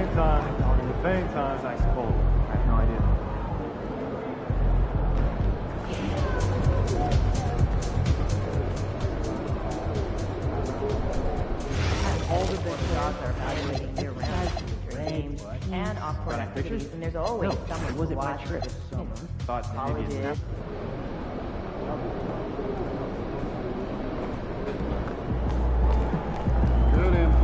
same time, I suppose. I have no idea. All the big shots are evaluating year-round games and off-court activities, and there's always someone was to it my watch trip? Thought colleges. Good, MP.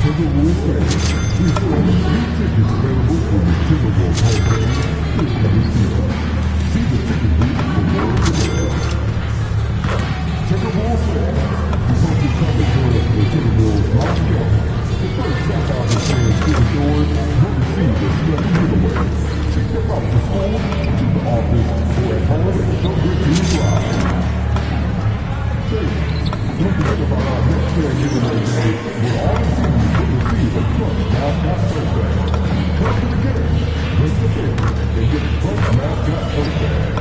The Wolves fans, we still have a few tickets available for the Timberwolves home game this coming season. See the ticket booth for more information. Timberwolves fans, we hope you come and join us for the Timberwolves launch game. The first 10,000 fans through the doors will receive a special giveaway. Take them out to school, to the office, or at home and show your team pride. Don't forget about our next fan giveaway day, where all the teams will receive a Clutch mascot tote bag. Come to the game, bring the family, and get a Clutch mascot tote bag.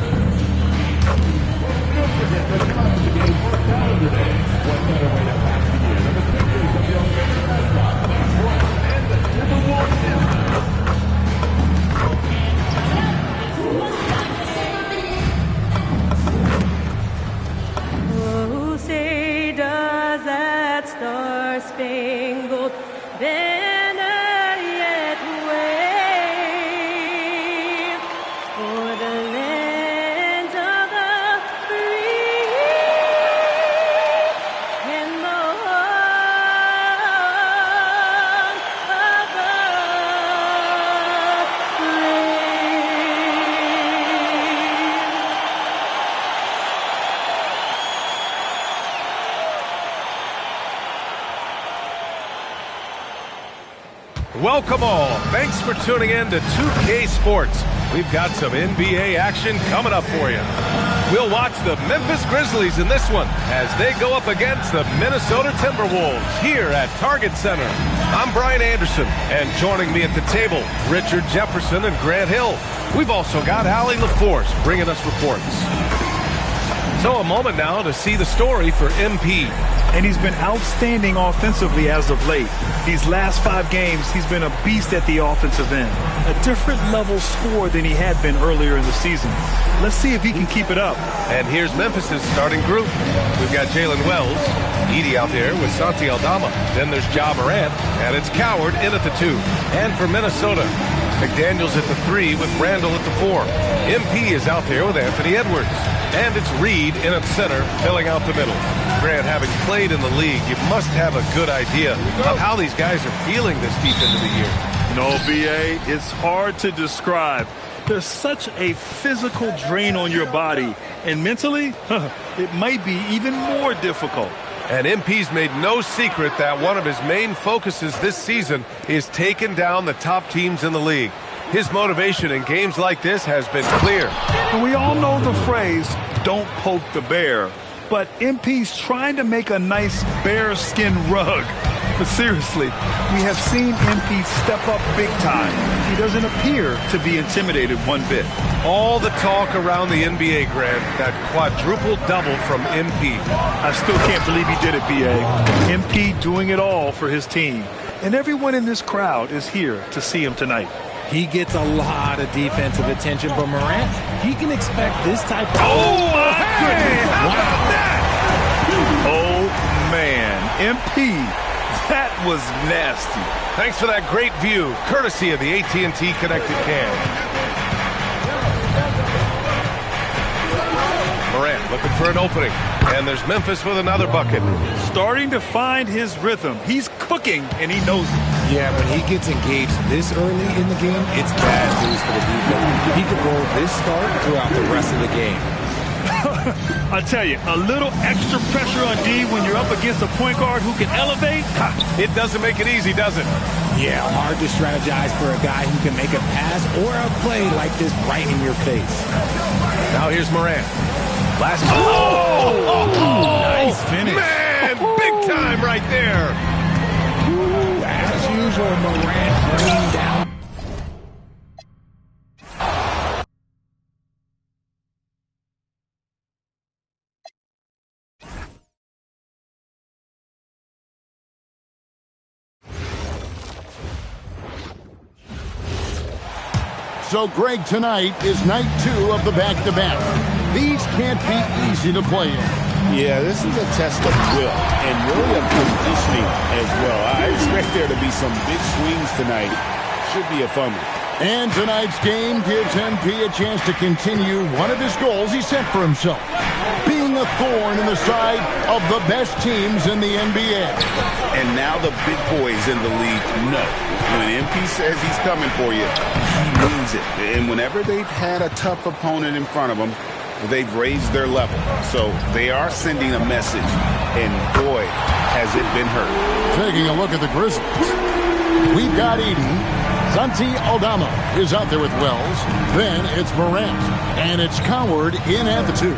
Don't forget the time of the game worked out today. What better way to pass the year than the pictures of your favorite mascot, the Clutch and the Timberwolves inside. Say does that star-spangled banner yet wave for the land of the free and the home of the Welcome all. Thanks for tuning in to 2K Sports. We've got some NBA action coming up for you. We'll watch the Memphis Grizzlies in this one as they go up against the Minnesota Timberwolves here at Target Center. I'm Brian Anderson, and joining me at the table, Richard Jefferson and Grant Hill. We've also got Allie LaForce bringing us reports. So a moment now to see the story for MP. And he's been outstanding offensively as of late. These last 5 games, he's been a beast at the offensive end. A different level scorer than he had been earlier in the season. Let's see if he can keep it up. And here's Memphis' starting group. We've got Jalen Wells, Edey out there with Santi Aldama. Then there's Ja Morant, and it's Coward in at the 2. And for Minnesota, McDaniels at the 3 with Randall at the 4. MP is out there with Anthony Edwards. And it's Reed in at center, filling out the middle. Grant, having played in the league, you must have a good idea of how these guys are feeling this deep into the year. No, B.A., it's hard to describe. There's such a physical drain on your body. And mentally, it might be even more difficult. And MP's made no secret that one of his main focuses this season is taking down the top teams in the league. His motivation in games like this has been clear. And we all know the phrase, don't poke the bear. But MP's trying to make a nice bearskin rug. But seriously, we have seen MP step up big time. He doesn't appear to be intimidated one bit. All the talk around the NBA, Grant, that quadruple double from MP. I still can't believe he did it, B.A. MP doing it all for his team. And everyone in this crowd is here to see him tonight. He gets a lot of defensive attention, but Morant, he can expect this type of... Oh, my goodness! How about that? Oh, man. MP, that was nasty. Thanks for that great view, courtesy of the AT&T Connected Cam. Morant looking for an opening, and there's Memphis with another bucket. Starting to find his rhythm. He's cooking, and he knows it. Yeah, when he gets engaged this early in the game, it's bad news for the defense. He could roll this start throughout the rest of the game. I tell you, a little extra pressure on D when you're up against a point guard who can elevate. It doesn't make it easy, does it? Yeah, hard to strategize for a guy who can make a pass or a play like this right in your face. Now here's Morant. Nice finish. Man, big time right there. As usual, Morant bringing down. So, Greg, tonight is night 2 of the back-to-back. These can't be easy to play in. Yeah, this is a test of will and really of conditioning as well. I expect there to be some big swings tonight. Should be a fun one. And tonight's game gives MP a chance to continue one of his goals he set for himself, being a thorn in the side of the best teams in the NBA. And now the big boys in the league know when MP says he's coming for you, he means it. And whenever they've had a tough opponent in front of them, they've raised their level. So they are sending a message, and boy, has it been heard. Taking a look at the Grizzlies. We've got Edey. Santi Aldama is out there with Wells. Then it's Morant. And it's Coward in at the 2.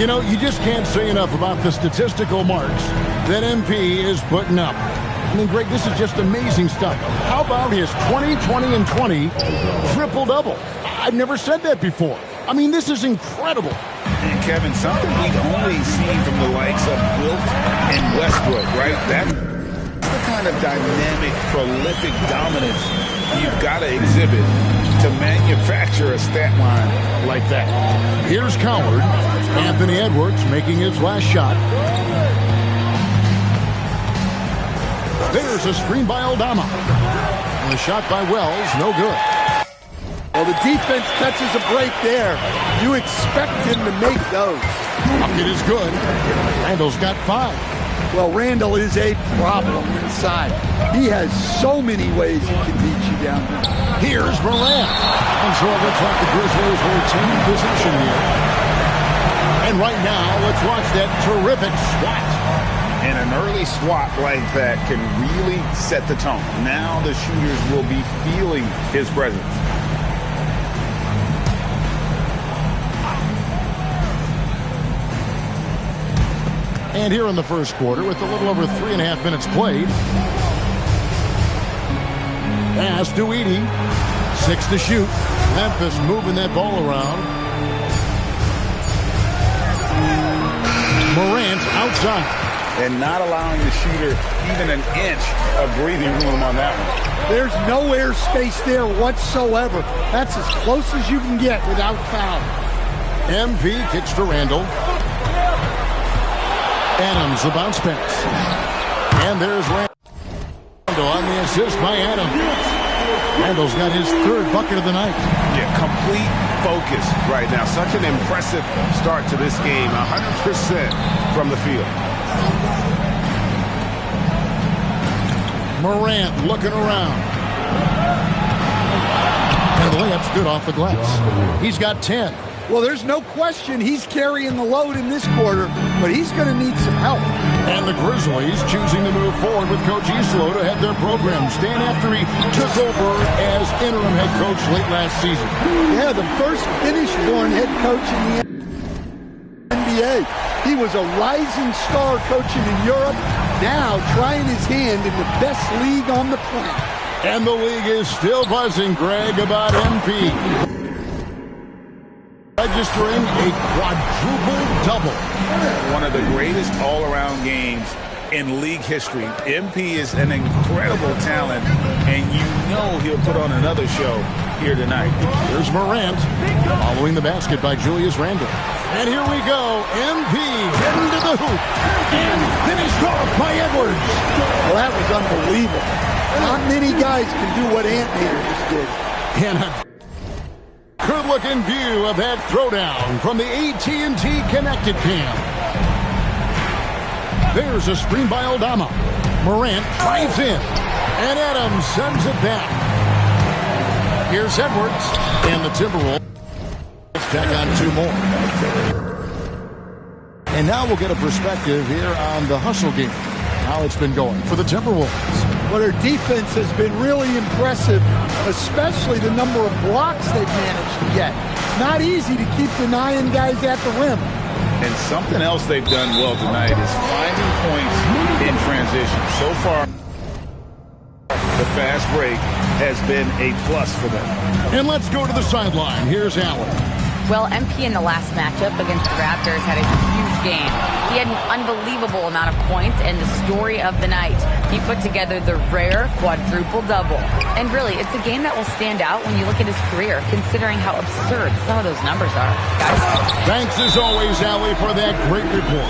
You know, you just can't say enough about the statistical marks that MP is putting up. I mean, Greg, this is just amazing stuff. How about his 20, 20, and 20 triple-double? I've never said that before. I mean, this is incredible. And, Kevin, something we've only seen from the likes of Wilt and Westbrook, right? That's the kind of dynamic, prolific dominance you've got to exhibit to manufacture a stat line like that. Here's Coward. Anthony Edwards making his last shot. There's a screen by Aldama. And a shot by Wells, no good. Well, the defense catches a break there. You expect him to make those. Bucket is good. Randall's got 5. Well, Randall is a problem inside. He has so many ways he can beat you down there. Here's Morant. And so it looks like the Grizzlies will retain possession here. And right now, let's watch that terrific swat. And an early swat like that can really set the tone. Now the shooters will be feeling his presence. And here in the first quarter, with a little over 3.5 minutes played. Pass to Edey. 6 to shoot. Memphis moving that ball around. Morant outside. And not allowing the shooter even an inch of breathing room on that one. There's no air space there whatsoever. That's as close as you can get without foul. MP kicks to Randall. Adams, the bounce pass. And there's Randall on the assist by Adams. Randall's got his 3rd bucket of the night. Yeah, complete focus right now. Such an impressive start to this game. 100% from the field. Morant looking around. And the layup's good off the glass. He's got 10. Well, there's no question he's carrying the load in this quarter, but he's going to need some help. And the Grizzlies choosing to move forward with Coach Islo to head their program. Staying after he took over as interim head coach late last season. Yeah, the first Finnish-born head coach in the NBA. He was a rising star coaching in Europe, now trying his hand in the best league on the planet. And the league is still buzzing, Greg, about MP. Registering a quadruple-double. One of the greatest all-around games in league history. MP is an incredible talent, and you know he'll put on another show here tonight. Here's Morant, following the basket by Julius Randle. And here we go. MP getting to the hoop and finished off by Edwards. Well, that was unbelievable. Not many guys can do what Ant-Man just did. And a good-looking view of that throwdown from the AT&T Connected Cam. There's a screen by Aldama. Morant drives in, and Adams sends it back. Here's Edwards, and the Timberwolves check on 2 more. And now we'll get a perspective here on the hustle game, how it's been going for the Timberwolves. Well, their defense has been really impressive, especially the number of blocks they've managed to get. It's not easy to keep denying guys at the rim. And something else they've done well tonight is finding points in transition. So far, the fast break has been a plus for them. And let's go to the sideline. Here's Allen. Well, MP in the last matchup against the Raptors had a huge game. He had an unbelievable amount of points and the story of the night. He put together the rare quadruple-double. And really, it's a game that will stand out when you look at his career, considering how absurd some of those numbers are. Guys. Thanks as always, Allie, for that great report.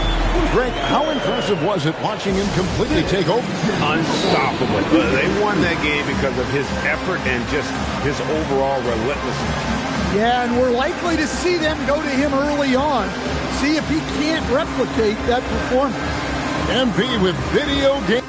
Greg, how impressive was it watching him completely take over? Unstoppable. They won that game because of his effort and just his overall relentlessness. Yeah, and we're likely to see them go to him early on. See if he can't replicate that performance. MP with video game.